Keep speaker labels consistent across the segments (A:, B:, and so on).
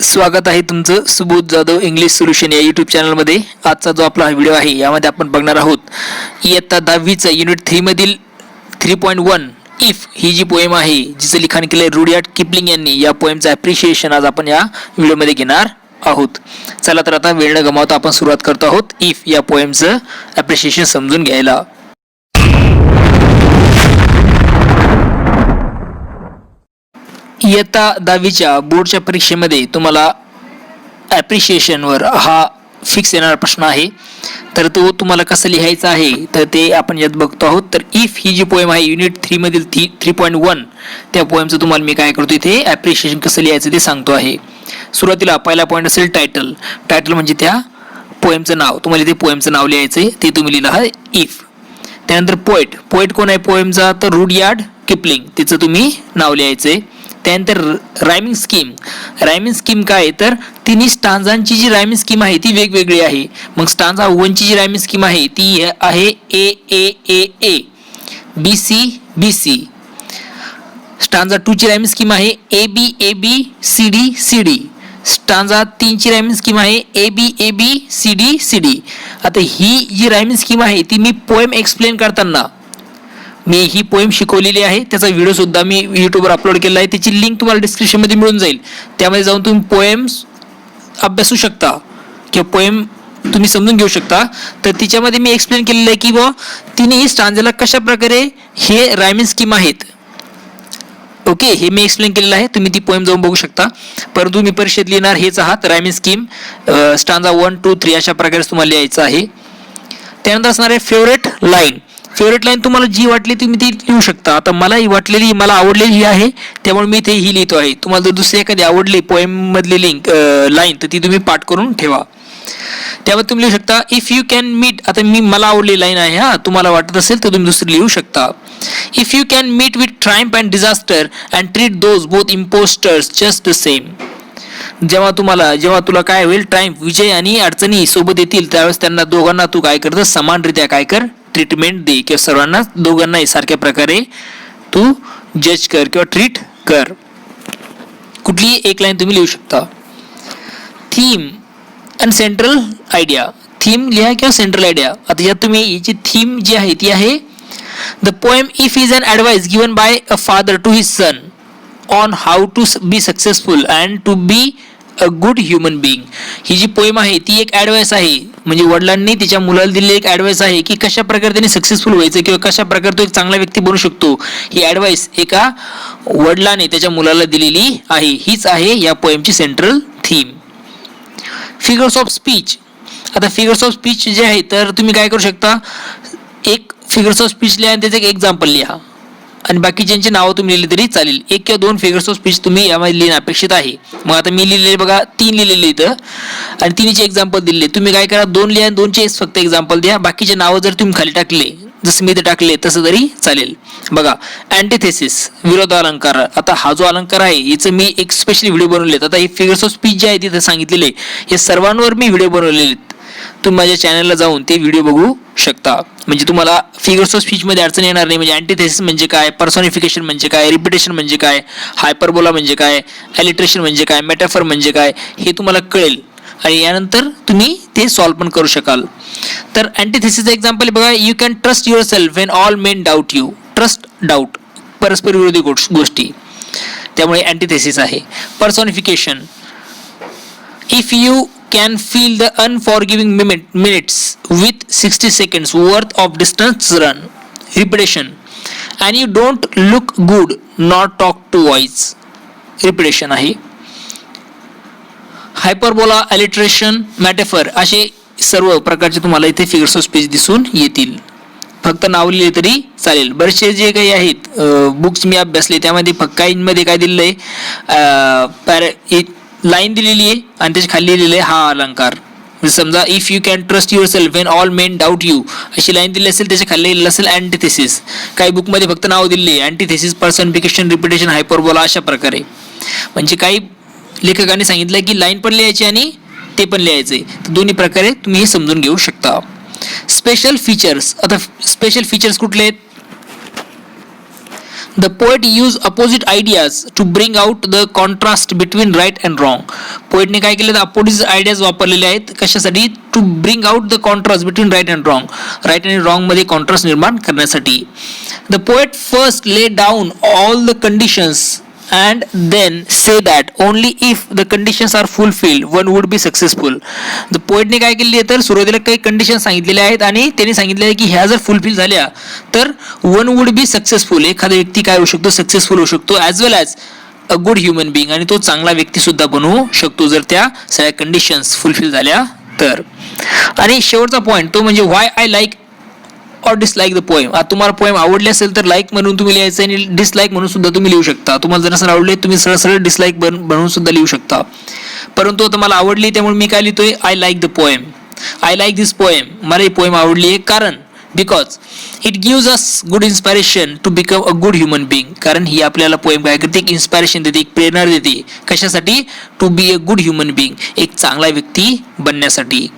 A: स्वागत आहे तुमचं सुबोध जाधव इंग्लिश सोल्युशन या यूट्यूब चॅनलमध्ये. आजचा जो आपला व्हिडिओ आहे यामध्ये आपण बघणार आहोत इयत्ता 10वीचं युनिट 3 मधील 3.1 इफ ही जी पोएम आहे जिचं लिखाण केलंय रुडयार्ड किपलिंग यांनी. या पोएमचं ॲप्रिशिएशन आज आपण या व्हिडिओमध्ये घेणार आहोत. चला तर आता वेळ न गमावता आपण सुरुवात करतो आहोत इफ या पोएमचं ॲप्रिशिएशन समजून घ्यायला. इयत्ता 10वीच्या बोर्डच्या परीक्षेमध्ये तुम्हाला ॲप्रिशिएशनवर हा फिक्स येणारा प्रश्न आहे. तर तो तुम्हाला कसं लिहायचा आहे तर ते आपण यात बघतो आहोत. तर इफ ही जी पोएम आहे युनिट 3 मधील 3.1 त्या पोएमचं तुम्हाला मी काय करतो इथे ॲप्रिशिएशन कसं लिहायचं ते सांगतो आहे. सुरुवातीला पहिला पॉईंट असेल टायटल. टायटल म्हणजे त्या पोएमचं नाव. तुम्हाला इथे पोएमचं नाव लिहायचं आहे ते तुम्ही लिहिलं आहे इफ. त्यानंतर पोएट. पोएट कोण आहे पोएमचा तर रुडयार्ड किपलिंग. तिचं तुम्ही नाव लिहायचं आहे. त्यानंतर रायमिंग स्कीम. रायमिंग स्कीम काय तर तिन्ही स्टांजांची जी रायमिंग स्कीम आहे ती वेगवेगळी आहे. मग स्टांजा 1 ची जी रायमिंग स्कीम आहे ती आहे A A A A B C B C. Stanza 2 ची रायमिंग स्कीम आहे A B A B C D C D. Stanza 3 ची रायमिंग स्कीम आहे A B A B C D C D. आता ही जी rhyming scheme आहे ती मी poem explain करताना मी ही poem शिकवलेली आहे. त्याचा व्हिडिओ सुद्धा मी यूट्यूबवर अपलोड केला आहे. त्याची लिंक तुम्हाला डिस्क्रिप्शनमध्ये मिळून जाईल. त्यामध्ये जाऊन तुम्ही पोएम्स अभ्यासू शकता किंवा पोएम तुम्ही समजून घेऊ शकता. तर तिच्यामध्ये मी एक्सप्लेन केलेलं आहे की बुवा तिन्ही स्टांजाला कशा प्रकारे हे रायमिंग स्कीम आहेत. ओके, हे मी एक्सप्लेन केलेलं आहे. तुम्ही ती पोएम जाऊन बघू शकता. परंतु मी परीक्षेत लिहिणार हेच आहात रायमिंग स्कीम. स्टांजा 1, 2, 3 अशा प्रकारे तुम्हाला लिहायचं आहे. त्यानंतर असणार आहे फेवरेट लाईन. फेवरेट लाईन तुम्हाला जी वाटली तुम्ही ती लिहू शकता. आता मला आवडलेली ही आहे त्यामुळे मी इथे ही लिहितो आहे. तुम्हाला जर दुसरी एखादी आवडली पोएम मधली लाईन तर ती तुम्ही पाठ करून ठेवा. त्यामध्ये तुम्ही लिहू शकता इफ यू कॅन मीट. आता मला आवडली लाईन आहे हा. तुम्हाला वाटत असेल तर तुम्ही दुसरी लिहू शकता. If you can meet with triumph and disaster and treat those both impostors just the same. जेव्हा तुला काय होईल ट्रायम्फ विजय आणि अडचणी सोबत येतील त्यावेळेस त्यांना दोघांना तू काय करतं समानरित्या काय कर ट्रीटमेंट दे किंवा सर्वांना दोघांनाही सारख्या प्रकारे तू जज कर किंवा ट्रीट कर. कुठलीही एक लाईन तुम्ही लिहू शकता. थीम आणि सेंट्रल आयडिया. थीम लिहा किंवा सेंट्रल आयडिया. आता यात तुम्ही याची थीम जी आहे ती आहे the poem If is an advice given by a father to his son on how to be successful and to be a good human being. ही जी पोएम आहे ती एक ॲडवाइस आहे. म्हणजे वडिलांनी त्याच्या मुलाला दिलेली एक ॲडवाइस आहे की कशा प्रकारे त्यांनी सक्सेसफुल व्हायचं किंवा कशा प्रकारे तो एक चांगला व्यक्ती बनू शकतो. ही ॲडवाइस एका वडिलाने त्याच्या मुलाला दिलेली आहे. हीच आहे या पोएमची central theme. Figures of speech. आता फिगर्स ऑफ स्पीच जे आहे तर तुम्ही काय करू शकता एक फिगर्स ऑफ स्पीच लिहा आणि त्याचं एक एक्झाम्पल लिहा आणि बाकीच्यांची नावं तुम्ही लिहिली तरी चालेल. 1 किंवा 2 फिगर्स ऑफ स्पीच तुम्ही यामध्ये लिहिणं अपेक्षित आहे. मग आता मी लिहिलेले बघा 3 लिहिलेले इथं आणि 3चे एक्झाम्पल दिले. तुम्ही काय करा 2 लिहा आणि 2चे फक्त एक्झाम्पल द्या. बाकीचे नावं जर तुम्ही खाली टाकले जसं मी इथे टाकले तसं तरी चालेल. बघा अँटिथेसिस विरोध अलंकार. आता हा जो अलंकार आहे याचं मी एक स्पेशल व्हिडिओ बनवले. आता हे फिगर्स ऑफ स्पीच जे आहे तिथे सांगितलेले हे सर्वांवर मी व्हिडिओ बनवलेले आहेत. तुम्ही माझ्या चॅनलला जाऊन ते व्हिडिओ बघू शकता. म्हणजे तुम्हाला फिगर्स ऑफ स्पीच मध्ये अडचण येणार नाही. म्हणजे अँटिथेसिस म्हणजे काय, पर्सॉनिफिकेशन म्हणजे काय, रिपिटेशन म्हणजे काय, हायपरबोला म्हणजे काय, ॲलिट्रेशन म्हणजे काय, मेटाफर म्हणजे काय हे तुम्हाला कळेल आणि यानंतर तुम्ही ते सॉल्व्ह पण करू शकाल. तर अँटिथेसिसचं एक्झाम्पल बघा you can trust your self Wien all main doubt you. Trust doubt परस्पर विरोधी गोष्टी त्यामुळे अँटिथेसिस आहे. पर्सॉनिफिकेशन if you can feel the unforgiving minutes with 60 seconds worth of distance run. Repetition and you don't look good not talk to voice. Repetition आहे. Hyperbola, alliteration, metaphor असे सर्व प्रकारचे तुम्हाला इथे फिगर्स ऑफ स्पीच दिसून येतील. फक्त नाव लिहिले तरी चालेल. बरेचसे जे काही आहेत बुक्स मी अभ्यासले त्यामध्ये काहींमध्ये काय दिलेलं आहे लाईन दिलेली आहे आणि त्याच्या खाली लिहिलेलं आहे हा अलंकार. समजा if you can trust your self Wien all main doubt you अशी लाईन दिली असेल त्याच्या खाली लिहिलेलं असेल अँटिथेसिस. काही बुकमध्ये फक्त नाव दिलेले आहे अँटिथेसिस, पर्सनिफिकेशन, रिपिटेशन, हायपरबोला अशा प्रकारे. म्हणजे काही लेखकांनी सांगितलं की लाईन पण लिहायची आणि ते पण लिहायचे. तर दोन्ही प्रकारे तुम्ही हे समजून घेऊ शकता. Special features. आता स्पेशल फीचर्स कुठले आहेत the poet use opposite ideas to bring out the contrast between right and wrong. पोएटने काय केलं तर अपोजिट आयडियाज वापरलेले आहेत कशासाठी? To bring out the contrast between right and wrong. Right आणि रॉंग मध्ये कॉन्ट्रास्ट निर्माण करण्यासाठी. The poet first lay down all the conditions and then say that only if the conditions are fulfilled one would be successful. the poet ने काय केले तर सुरुवातीला काही कंडिशन सांगितलेले आहेत आणि त्यांनी सांगितले आहे की ह्या जर फुलफिल झाल्या तर वन वुड बी सक्सेसफुल. एखादा व्यक्ती काय होऊ शकतो? सक्सेसफुल होऊ शकतो. As well as a good human Bing, आणि तो चांगला व्यक्ती सुद्धा बनवू शकतो जर त्या सगळ्या कंडिशन्स फुलफिल झाल्या तर. आणि शेवटचा पॉईंट तो म्हणजे व्हाय आय लाईक और डिसलाईक द पोएम. तुम्हाला पोएम आवडले असेल तर लाईक म्हणून तुम्ही लिहायचं आणि डिसलाईक म्हणून सुद्धा तुम्ही लिहू शकता. तुम्हाला जर असं आवडले तुम्ही सरळ सरळ डिसलाईक बनवून सुद्धा लिहू शकता. परंतु आता मला आवडली त्यामुळे मी काय लिहितोय? I like the poem. I like this poem. मला ही पोएम आवडली आहे कारण because it gives us good inspiration to become a good human being. कारण ही आपल्याला पोएम काय करते? एक इन्स्पायरेशन देते, एक प्रेरणा देते. कशासाठी? To be a good human being, एक चांगला व्यक्ती बनण्यासाठी.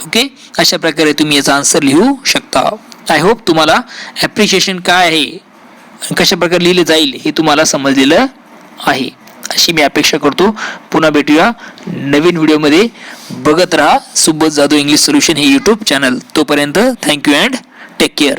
A: ओके, अशा प्रकारे तुम्ही याचा आन्सर लिहू शकता. आय होप तुम्हाला ॲप्रिशिएशन काय आहे, कशा प्रकारे लिहिले जाईल हे तुम्हाला समजलेलं आहे अशी मी अपेक्षा करतो. पुन्हा भेटूया नवीन व्हिडिओमध्ये. बघत राहा सुबोध जाधव इंग्लिश सोल्युशन हे यूट्यूब चॅनल. तोपर्यंत थँक्यू अँड टेक केअर.